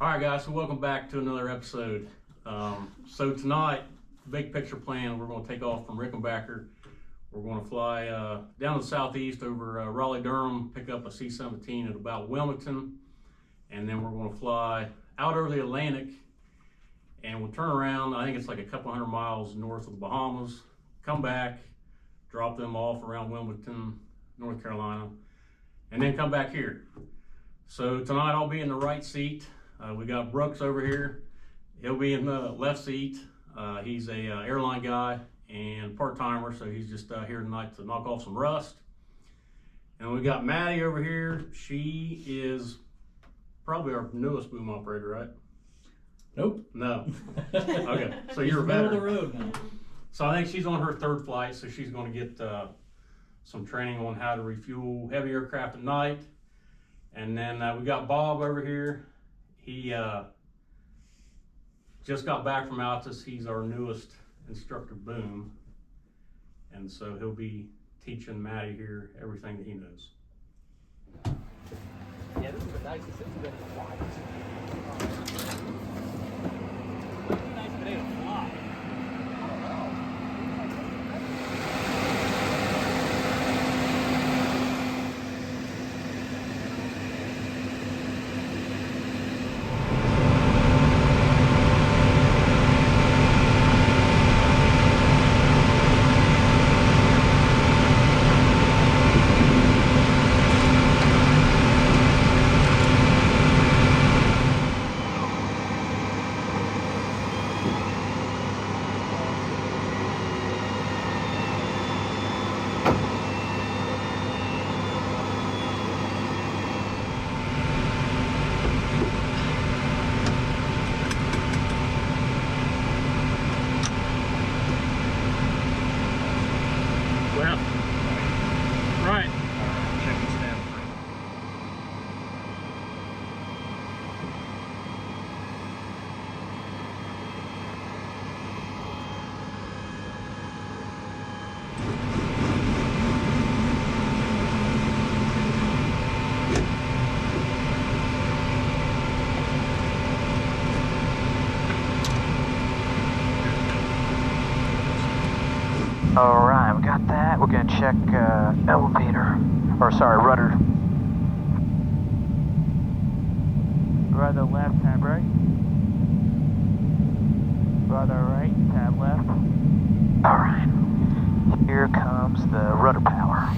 All right, guys, so welcome back to another episode. So tonight, big picture plan, we're going to take off from Rickenbacker. We're going to fly down to the southeast over Raleigh-Durham, pick up a C-17 at about Wilmington, and then we're going to fly out over the Atlantic, and we'll turn around. I think it's like a couple hundred miles north of the Bahamas, come back, drop them off around Wilmington, North Carolina, and then come back here. So tonight I'll be in the right seat. We got Brooks over here. He'll be in the left seat. He's a airline guy and part-timer, so he's just here tonight to knock off some rust. And we got Maddie over here. She is probably our newest boom operator, right? Nope. No. Okay, so you're a middle veteran. of the road now. So I think she's on her third flight, so she's going to get some training on how to refuel heavy aircraft at night. And then we got Bob over here. He just got back from Altus. He's our newest instructor boom. And so he'll be teaching Maddie here everything that he knows. Yeah, this is the nicest it's been in a while. It's a nice day to fly. Well, right. Check the stamp. All right, we got that. We're gonna check elevator, or sorry, rudder. Rudder left, tab right. Rudder right, tab left. All right, here comes the rudder power.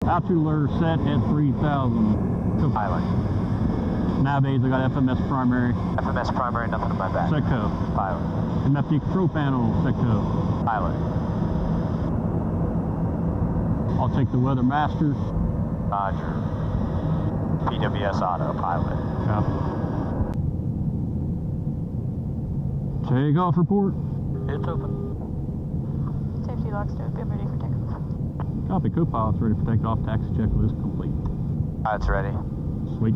Altitude alert set at 3,000. Pilot. Nav aids, I got FMS primary. FMS primary, nothing in my back. Secco. Pilot. MFD control panel, Secco. Pilot. I'll take the weather master. Roger. PWS auto, pilot. Copy. Takeoff report. It's open. Safety lock stove, be ready for takeoff. Copy, co-pilot's ready for takeoff. Taxi checklist complete. It's ready. Sweet.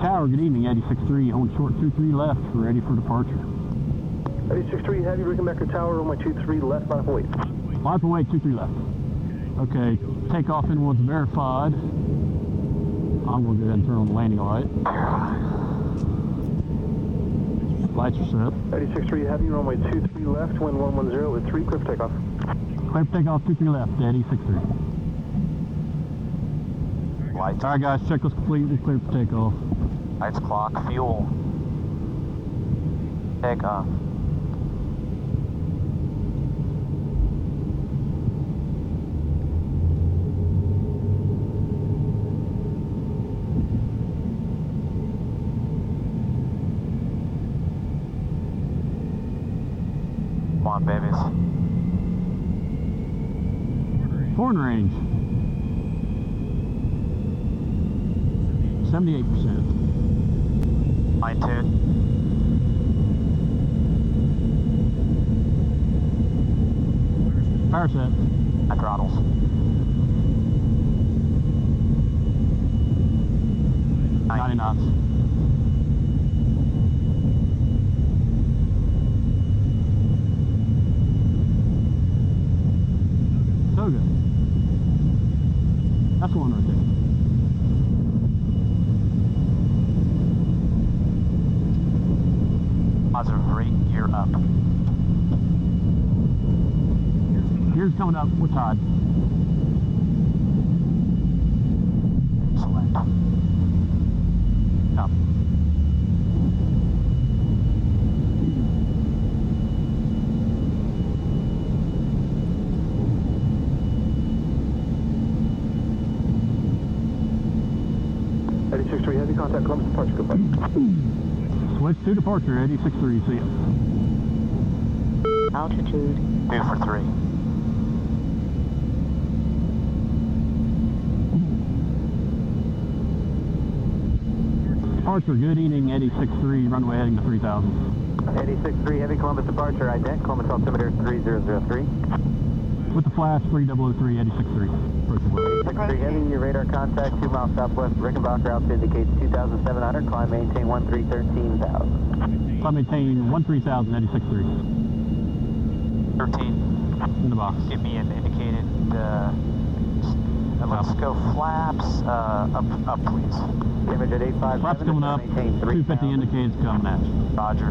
Tower, good evening, 86.3, on short 23 left, ready for departure. 86.3 Heavy, Rickenbacker Tower, runway 23 left, line up and wait. Line up and wait, 23 left. Okay, takeoff in was verified. I'm going to go ahead and turn on the landing light. Lights are set. 86.3 Heavy, runway 23 left, wind 110 with 3, clear for takeoff. Clear for takeoff, 23 left, 86.3. Lights. Alright guys, checklist complete, we're clear for takeoff. Lights, clock, fuel. Takeoff. Come on, babies. Horn range. 78%. Line tune. Power set. At throttles. 90 knots. So good. That's one right there. Positive rate, gear up. Gears coming up, we're tied. Select. Up. Heavy, contact Columbus departure, goodbye. Switch to departure, 86.3, see ya. Altitude. 2 for 3. Departure, good evening, 86.3, runway heading to 3000. 86.3 Heavy, Columbus departure, ident, Columbus altimeter 3003. With the flash, 3003, 86.3. Approaching well. 86.3 Heavy, your radar contact 2 miles southwest, Rickenbacker, altitude indicates 2,700, climb maintain 13,000. Climb maintain 13,000, 86.3. 13. In the box. Give me an indicated, let's go flaps, up please. Image at 857. Flaps coming up, maintain 250 indicates coming at you. Roger.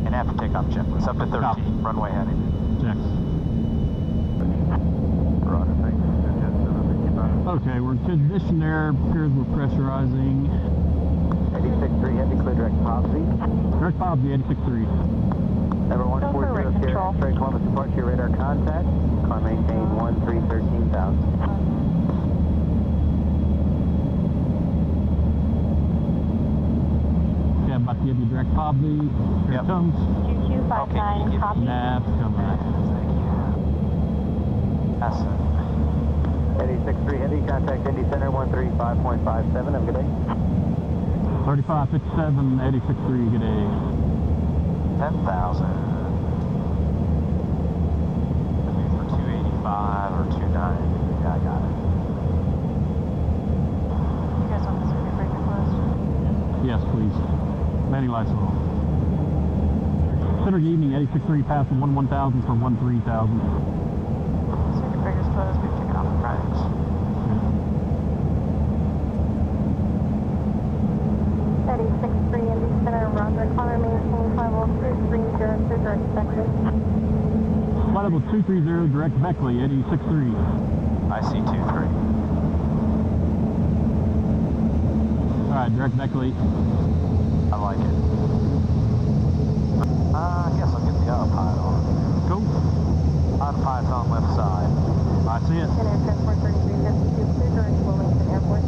And after takeoff checklist, up to 13, Copy. runway heading. Checks. Roger, thanks. Okay, we're in condition there, appears we're pressurizing. 86.3 Heavy, clear direct positive. Direct positive, 86.3. Number 140 Sierra X-ray, Columbus departure, radar contact. Climb maintain 13,000. Okay, I'm about to give you direct positive. Here it comes. 2259, copy. Nav coming at you. Thank you. That's it. 86.3 Heavy, contact Indy Center 135.57. Have a good day. 3557, 86.3, good day. 10,000. For 285 or 290. Yeah, I got it. You guys want this circuit breaker closed? Yes, please. Landing lights on. Center evening, 86.3, passing 1000 for 13,000. Circuit breaker's closed. We've taken off the primes. 86.3 Indy Center, Roger, climb maintain 5030 direct Beckley. Flight level 230, direct Beckley, 86.3. I see 2-3. Alright, direct Beckley. I like it. I guess I'll get the autopilot on. Cool. Autopilot's on left side. I see it. Center Transport 3352, clear direct Wilmington Airport.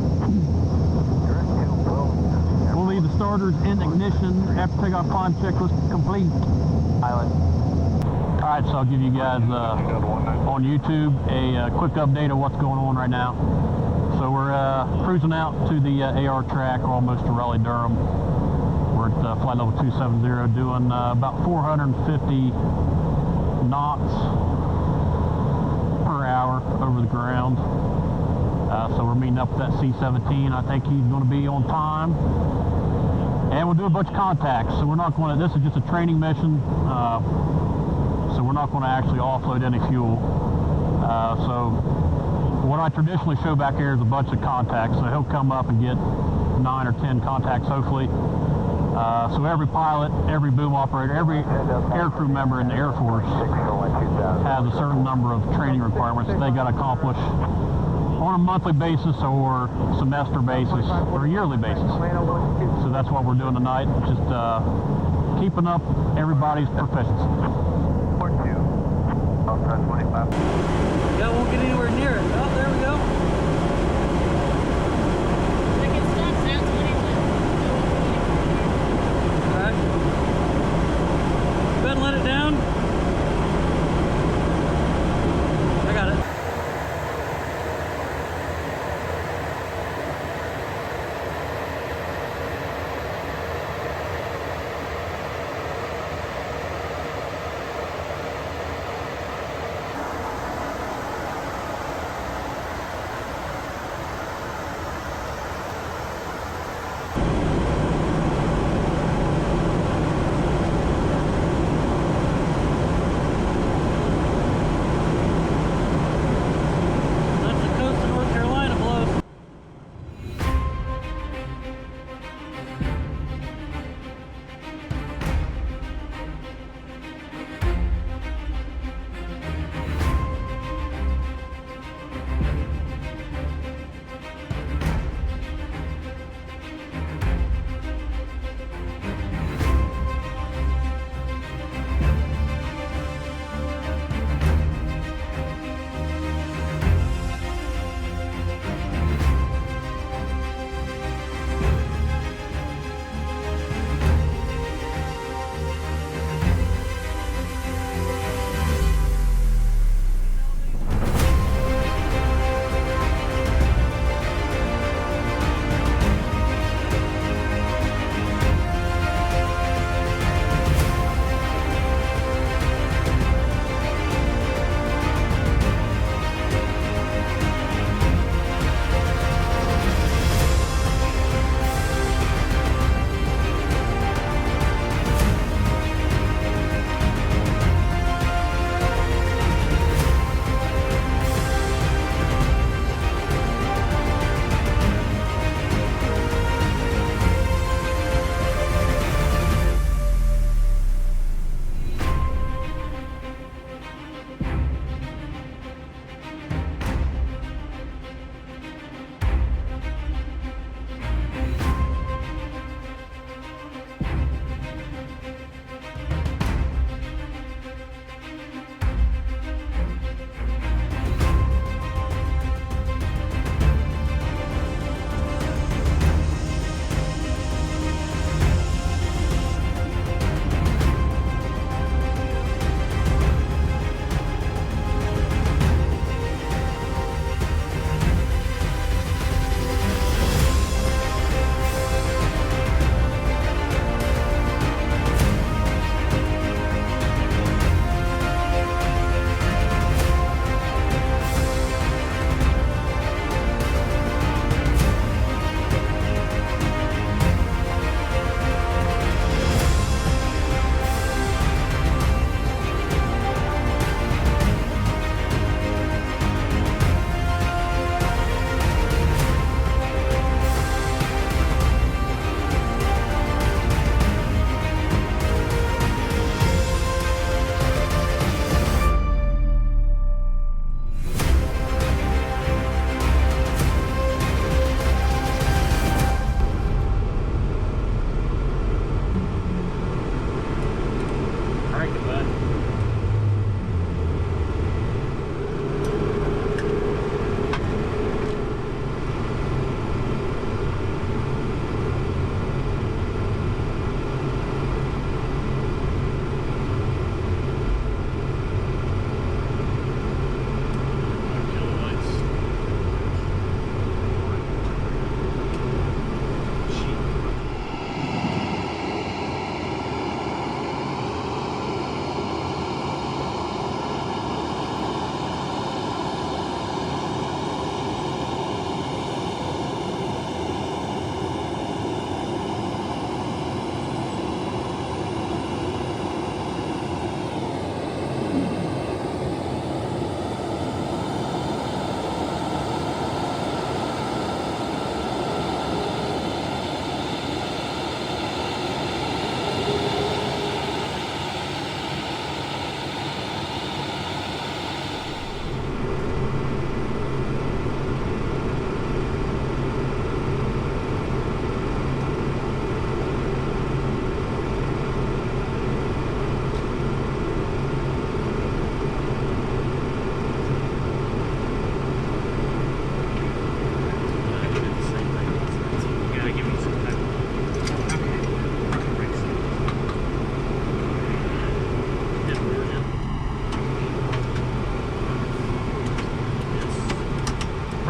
Direct to Wilmington. We'll leave the starters in ignition after takeoff climb checklist complete. Pilot. Alright, so I'll give you guys on YouTube a quick update of what's going on right now. So we're cruising out to the AR track, almost to Raleigh-Durham. We're at flight level 270, doing about 450 knots per hour over the ground. So we're meeting up with that C-17. I think he's going to be on time. And we'll do a bunch of contacts. So we're not going to, this is just a training mission. So we're not going to actually offload any fuel. So what I traditionally show back here is a bunch of contacts. So he'll come up and get 9 or 10 contacts hopefully. So every pilot, every boom operator, every aircrew member in the Air Force has a certain number of training requirements that they got to accomplish on a monthly basis or semester basis or yearly basis. So that's what we're doing tonight, just keeping up everybody's proficiency. Yeah, won't get anywhere near it. Oh, there we go. Alright. Go ahead and let it down. I got it.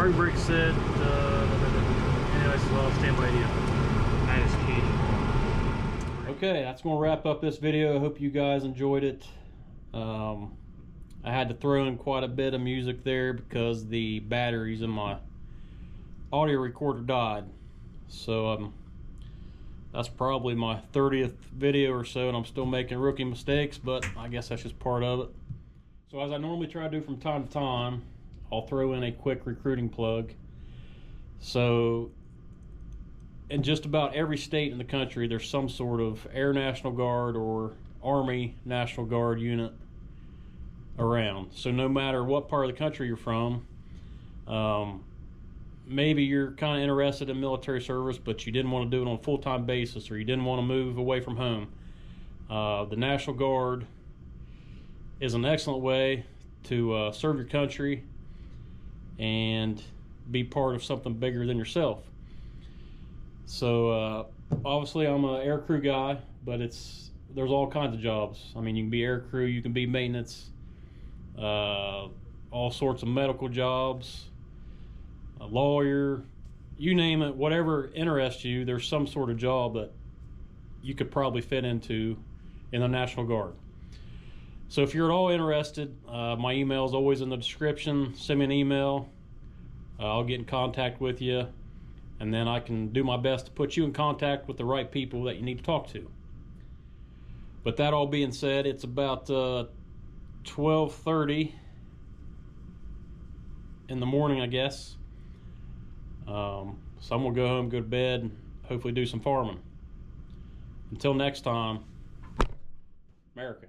Hard brake set. Anyways, well, stand by you. That is key. Okay, that's going to wrap up this video. I hope you guys enjoyed it. I had to throw in quite a bit of music there because the batteries in my audio recorder died. So that's probably my 30th video or so, and I'm still making rookie mistakes, but I guess that's just part of it. So as I normally try to do from time to time, I'll throw in a quick recruiting plug. So in just about every state in the country, there's some sort of Air National Guard or Army National Guard unit around. So no matter what part of the country you're from, maybe you're kind of interested in military service, but you didn't want to do it on a full-time basis, or you didn't want to move away from home. The National Guard is an excellent way to serve your country and be part of something bigger than yourself. So obviously I'm an air crew guy, but there's all kinds of jobs. I mean, you can be air crew, you can be maintenance, all sorts of medical jobs, a lawyer, you name it, whatever interests you, there's some sort of job that you could probably fit into in the National Guard. So if you're at all interested, my email is always in the description. Send me an email. I'll get in contact with you, and then I can do my best to put you in contact with the right people that you need to talk to. But that all being said, it's about 12:30 in the morning, I guess. So I'm gonna go home, go to bed, and hopefully do some farming. Until next time, America.